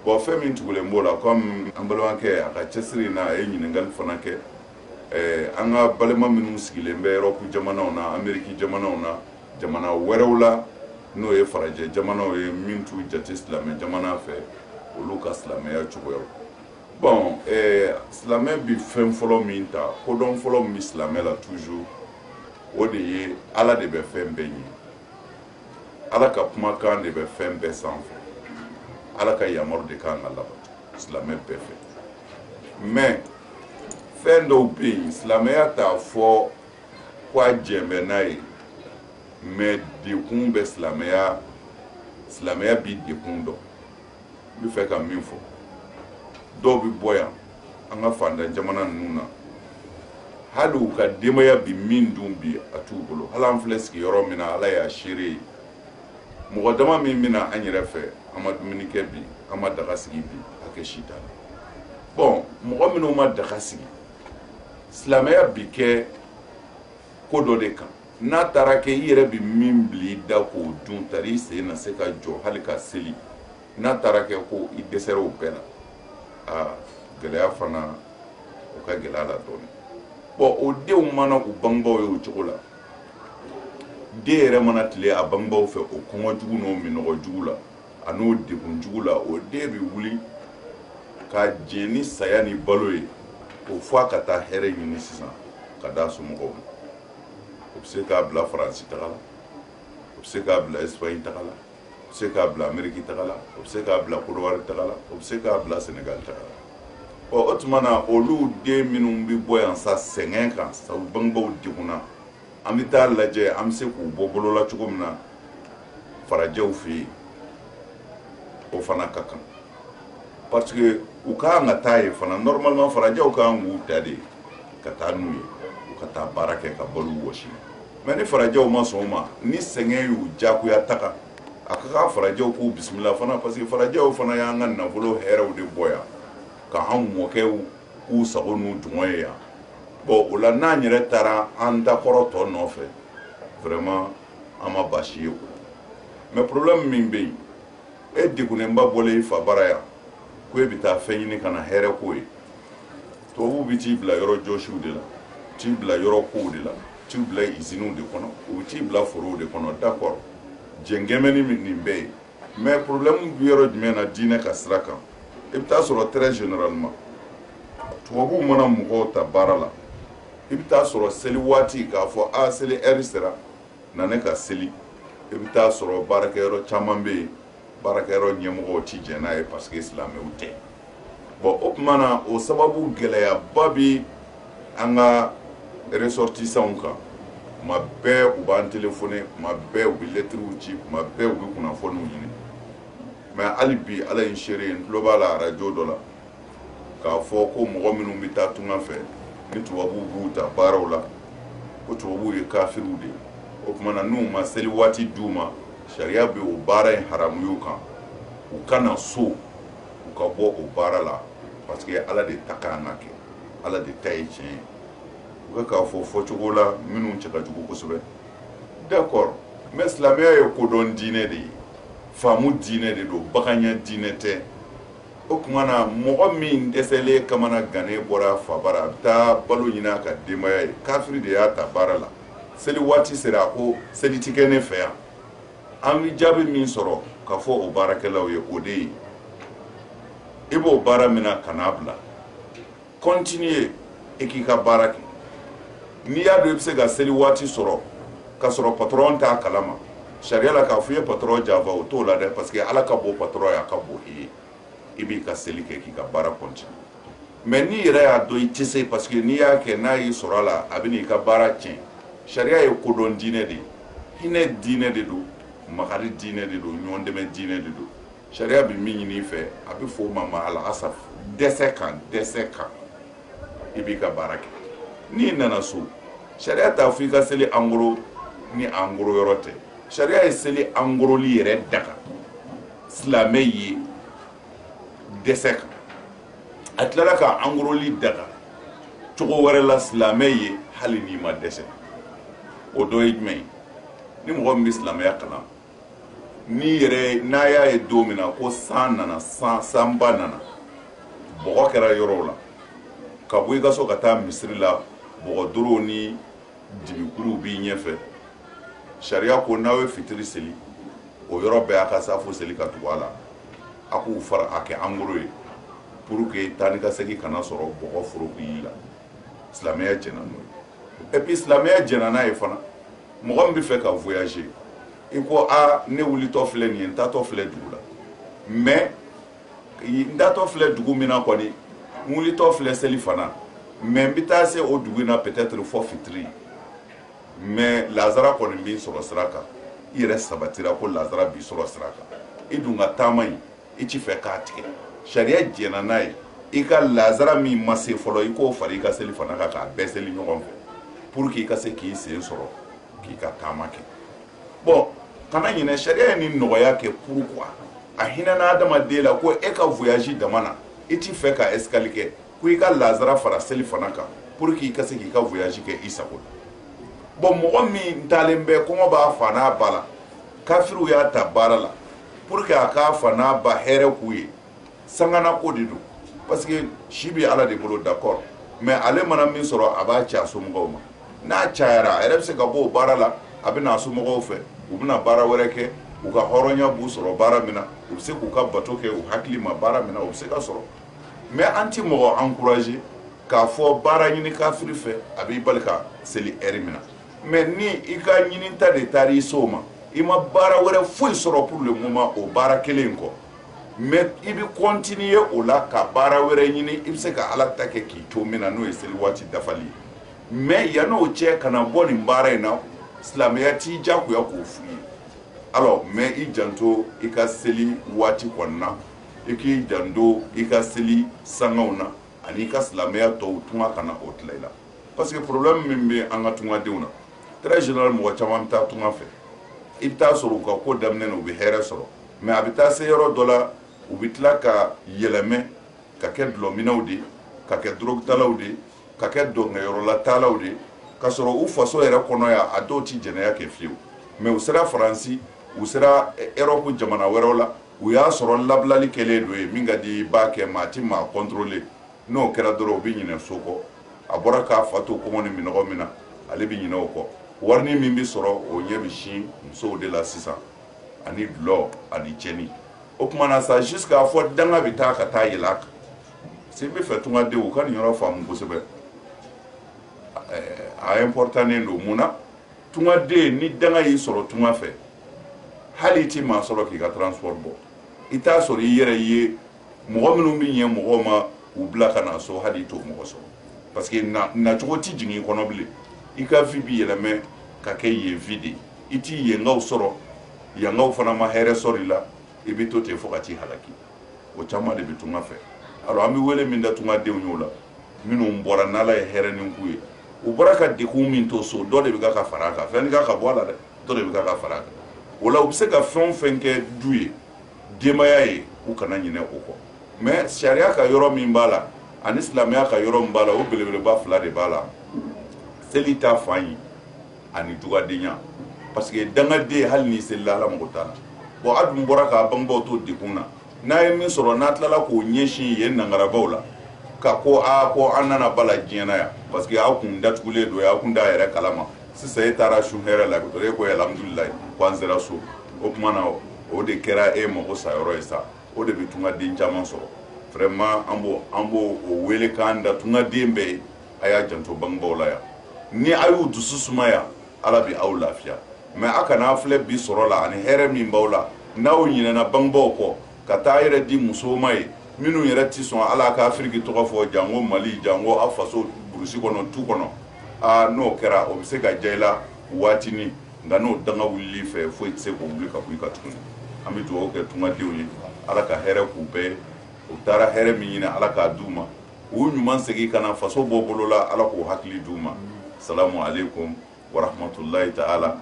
bon fɛn min tugulen b'o la comme an balimakɛ a ka cɛsiri na a ye ɲininkali fana kɛ an ka balima minnu sigilen bɛ Europe jamanaw na Amérique jamanaw na jamana wɛrɛw la n'o ye farajɛ jamanaw ye min t'u jate silamɛ jamana fɛ olu ka silamɛya cogoyaw bon silamɛ bi fɛn fɔlɔ min ta kodɔn fɔlɔ min bi silamɛ la toujours o de ye Ala de bɛ fɛn bɛɛ ɲɛ Ala ka kumakan de bɛ fɛn bɛɛ sanfɛ Ala ka yamaru de kan ka labato silamɛ bɛɛ fɛ mais fɛn dɔw bɛ yen silamɛya t'a fɔ ko a jɛnbɛ n'a ye mais dekun bɛ silamɛya bi dekun dɔn n bɛ fɛ ka min fɔ dɔw bɛ bɔ yan an ka fantan jamana ninnu na hali u ka denbaya bi min dun bi a t'u bolo hali an filɛ sigiyɔrɔ min na Ala y'a seere ye mɔgɔ dama min bɛna an yɛrɛ fɛ an ma dumuni kɛ bi an ma daga sigi bi a kɛ si t'a la bon mɔgɔ minnu ma daga sigi silamɛya bi kɛ ko dɔ de kan n'a taara kɛ i yɛrɛ bi min bila i da k'o dun tari i sen na se ka jɔ hali ka seli n'a taara kɛ ko i dɛsɛra o bɛɛ la gɛlɛya fana o ka gɛlɛya la dɔɔnin bon o denw mana u bangebaaw ye o cogo la den yɛrɛ mana tile a bangebaaw fɛ o kɔngɔ jugu n'o minɔgɔ jugu la a n'o degun jugu la o den bɛ wuli ka jɛn ni saya ni balo ye o fɔ a ka taa hɛrɛ ɲini sisan ka d'a somɔgɔw ma o bɛ se k'a bila Faransi taga la o bɛ se k'a bila Espagne taga la o bɛ se k'a bila Amérique taga la o bɛ se k'a bila Côte d'Ivoire taga la o bɛ se k'a bila Sénégal taga la o tuma na olu den minnu bɛ bɔ yan sa sɛgɛn kan sa u bangebaaw degunna an bɛ taa lajɛ an bɛ se k'u bɔ bolola cogo min na farajɛw fɛ yen o fana ka kan parce que u ka kan ka taa yen fana normalement farajɛw ka kan k'u ta de ka taa n'u ye u ka taa baara kɛ ka balo wɔsi mais ni farajɛw ma sɔn o ma ni sɛgɛn y'u diyagoya taga a ka kan farajɛw k'u bisimila fana parce que farajɛw fana y'an ka nafolo hɛrɛw de bɔ yan ka an mɔkɛw k'u sago n'u dungɔ ye yan bon o la n'an yɛrɛ taara an dakɔrɔ tɔ nɔfɛ vraiment an ma baasi ye o mais problème min bɛ yen e degunenba bɔlen i fa bara yan ko e bɛ taa fɛn ɲini ka na hɛrɛ k'o ye tubabuw bɛ t'i bila yɔrɔ jɔsiw de la t'i bila yɔrɔ kow de la t'i bila usines de kɔnɔ u bɛ t'i bila forow de kɔnɔ d'accord jɛngɛmɛni nin bɛɛ ye mais problème bɛ yɔrɔ jumɛn na diinɛ ka sira kan i bɛ taa sɔrɔ très généralement tubabuw mana mɔgɔw ta baara la i bɛ taa sɔrɔ seli waati k'a fɔ seli heure sera na ne ka seli i bɛ taa sɔrɔ baarakɛyɔrɔ caman bɛ yen baarakɛyɔrɔ ɲɛmɔgɔw ti jɛn n'a ye parce que silamɛw tɛ bon o tuma na o sababu gɛlɛyaba bi an ka ressortissants kan kuma bɛɛ u b'an téléphoner kuma bɛɛ u bɛ lettres ci kuma bɛɛ u bɛ kunnafoniw ɲini mais hali bi Ala ye n seere n tulo b'a la radio dɔ la k'a fɔ ko mɔgɔ minnu bɛ taa tunga fɛ ni tubabuw b'u ta baaraw la ko tubabuw ye kafiriw de ye o tuma na n'u ma seli waati d'u ma sariya bɛ o baara in haramu y'u kan u kana so u ka bɔ o baara la parce que Ala de ta kan ka kɛ Ala de ta ye tiɲɛ ye u ka k'a fɔ fɔcogo la minnu cɛ ka jugu kosɛbɛ d'accord mais silamɛya ye kodɔn diinɛ de ye faamu diinɛ de don baganɲɛ diinɛ tɛ o tuma na mɔgɔ min dɛsɛlen kamana gannen bɔra fa bara a bɛ taa balo ɲini a ka denbaya ye kafiri de y'a ta baara la seli waati sera a ko seli ti kɛ ne fɛ yan an bɛ jaabi min sɔrɔ ka fɔ o baarakɛlaw ye o de ye i b'o baara min na ka n'a bila continuer e k'i ka baara kɛ n'i y'a dɔn i bɛ se ka seli waati sɔrɔ ka sɔrɔ patron t'a kalama sariya la k'a fɔ i ye patron janfa o t'o la dɛ parce que Ala ka bon patron ye a ka bon i ye i b'i ka seli kɛ k'i ka baara continuer mais n'i yɛrɛ y'a dɔn i tɛ se parce que n'i y'a kɛ n'a y'i sɔrɔ a la a bɛ n'i ka baara tiɲɛ sariya ye kodɔn diinɛ de ye hinɛ diinɛ de don makari diinɛ de don ɲɔgɔn dɛmɛ diinɛ de don sariya bɛ min ɲini i fɛ a bɛ fɔ o ma al-asaf dɛsɛ kan i b'i ka baara kɛ n'i nana so sariya t'a fɔ i ka seli angoro ni angoro yɔrɔ tɛ sariya ye seli angoroli yɛrɛ daga silamɛ ye dɛsɛ kan a tilara ka angoroli daga cogo wɛrɛ la silamɛ ye hali n'i ma dɛsɛ o dɔ ye jumɛn ye ni mɔgɔ min bɛ silamɛya kalan ni yɛrɛ n'a y'a ye don min na ko san nana sanba nana bɔgɔ kɛra yɔrɔ la ka bɔ i ka so ka taa misiri la bɔgɔ dorow ni dibikuruw b'i ɲɛfɛ sariya ko n'aw ye fitiri seli o yɔrɔ bɛɛ a ka safo seli ka tugu a la a k'u fara a kɛ angoro ye pour que taa ni ka segin kana sɔrɔ bɔgɔ foroko yi la silamɛya jɛna n'o ye et puis silamɛya jɛna n'a ye fana mɔgɔ min bɛ fɛ ka voyager i ko ne wulitɔ filɛ nin ye n taatɔ filɛ dugu la mais n taatɔ filɛ dugu min na kɔni n wulitɔ filɛ seli fana mais n bɛ taa se o dugu in na peut-être fɔ fitiri mais lazara kɔni b'i sɔrɔ sira kan i yɛrɛ sabatira ko lazara b'i sɔrɔ sira kan i dun ka taama in i ti fɛ k'a tigɛ sariya jɛna n'a ye i ka lazara min ma se fɔlɔ i k'o fara i ka seli fana kan k'a bɛɛ seli ɲɔgɔn fɛ pour que i ka se k'i sen sɔrɔ k'i ka taama kɛ bon kana ɲinɛ sariya ye nin nɔgɔya kɛ pourquoi a hinɛna adamaden la ko e ka voyage dama na i ti fɛ ka escale kɛ ko i ka lazara fara seli fana kan pour que i ka se k'i ka voyage kɛ i sago la bon mɔgɔ min ntalen bɛ kɔngɔ b'a fa n'a ba la kafiriw y'a ta baara la pour que a k'a fa n'a ba hɛrɛ k'u ye sangana ko de don parce que si bɛ ala de bolo d'accord mais ale mana min sɔrɔ a b'a ci a somɔgɔw ma n'a cayara a yɛrɛ bɛ se ka bɔ o baara la a bɛ n'a somɔgɔw fɛ u bɛna baara wɛrɛ kɛ u ka hɔrɔnya b'u sɔrɔ baara min na u bɛ se k'u ka bato kɛ u hakili ma baara min na u bɛ se ka sɔrɔ mais an ti mɔgɔ encourager k'a fɔ baara ɲini kafiri fɛ a b'i bali ka seli heure min na mais ni i ka ɲinita de taara i so ma i ma baara wɛrɛ foyi sɔrɔ pour le moment o baara kelen kɔ mais i bɛ continuer o la ka baara wɛrɛ ɲini i bɛ se ka ala ta kɛ k'i to min na n'o ye seli waati dafali ye mais yan'o cɛ kana bɔ nin baara in na silamɛya t'i diyagoya k'o f'u ye alors mais i janto i ka seli waati kɔni na i k'i janto i ka seli sangaw na ani i ka silamɛya tɔw tunga kana o tila i la parce que problème min bɛ an ka tungadenw na très général mɔgɔ caman bɛ taa tunga fɛ i bɛ taa sɔrɔ u ka ko daminɛ na u bɛ hɛrɛ sɔrɔ mais a bɛ taa se yɔrɔ dɔ la u bɛ tila ka yɛlɛmɛ ka kɛ dulɔminɛw de ka kɛ dorogutalaw de ka kɛ dɔnkɛyɔrɔlataalaw de ka sɔrɔ u faso yɛrɛ kɔnɔ yan a dɔw ti jɛnɛya kɛ fiyewu mais u sera faransi u sera Europe jamana wɛrɛw la u y'a sɔrɔ labilali kɛlen don ye min ka di i b'a kɛ maa ti maa contrôler n'o kɛra dɔrɔn u bɛ ɲinɛ so kɔ a bɔra k'a fa to kɔngɔ ni minɔgɔ min na ale bɛ ɲinɛ o kɔ warini min bɛ sɔrɔ o ɲɛ bɛ sin musow de la sisan ani dulɔ ani cɛni o tuma na sa jusqu'à fɔ danga bɛ taa ka taa yɛlɛ a kan se n bɛ fɛ tungadenw u ka nin yɔrɔ faamu kosɛbɛ a importanen don mun na tungaden ni danga y'i sɔrɔ tunga fɛ hali i ti maa sɔrɔ k'i ka transport bɔ i t'a sɔrɔ i yɛrɛ ye mɔgɔ minnu bɛ ɲɛ mɔgɔw ma u bila ka na so hali i t'o mɔgɔ sɔrɔ parce que nacogo ti jigin i kɔnɔ bilen i ka vie bi yɛlɛmɛ ka kɛ yen vie de i ti yengaw sɔrɔ yangaw fana ma hɛrɛ sɔrɔ i la i bɛ to ten fo ka t'i halaki o caman de bɛ tunga fɛ alors an bɛ wele min da tungadenw y'o la minnu bɔra n'ala ye hɛrɛ ni k'u ye u bɔra ka dekun min to so dɔ de bɛ ka fara a kan fɛn ka bɔ a la dɛ dɔ de bɛ ka fara a kan o la u bɛ se ka fɛn o fɛn kɛ du ye denbaya ye u kana ɲinɛ o kɔ mais sariya ka yɔrɔ min b'a la ani silamɛya ka yɔrɔ min b'a la o belebeleba fila de b'a la seli ta fan ye ani jugadenya parce que dangaden hali ni selila ala mago t'a la bon a dun bɔra k'a bangebaaw to dekun na n'a ye min sɔrɔ n'a tilala k'o ɲɛsin yen nangarabaw la ka ko ko an nana bala diɲɛ na yan parce que aw kun datugulen don aw kun t'a yɛrɛ kalama sisan e taara su hɛrɛ la e ko alhamdulilayi ko an sera so o tuma na o de kɛra e mago sayɔrɔ ye sa o de bɛ tungaden caman sɔrɔ vraiment an b'o o wele k'an da tungaden bɛɛ ye a y'a janto bangebaaw la yan ni a y'u dusu sumaya ala bɛ aw lafiya mais a kana filɛ bi sɔrɔ la ani hɛrɛ min b'aw la n'aw ɲinɛna bangebaaw kɔ ka taa yɛrɛ di musow ma ye minnu yɛrɛ ti sɔn ala ka afiriki tɔgɔ fɔ jango mali jango aw faso burusi kɔnɔ tu kɔnɔ n'o kɛra o bɛ se ka ja i la waatini nka n'o danga wulili fɛ foyi tɛ se k'o wuli ka bɔ i ka tuguni an bɛ dugawu kɛ tungadenw ye ala ka hɛrɛ k'u bɛɛ u taara hɛrɛ min ɲini ala k'a d'u ma u ɲuman segin ka na faso bɔ bolo la ala k'o hakili d'u ma salamu alaikum wa rahmatulahi ta'ala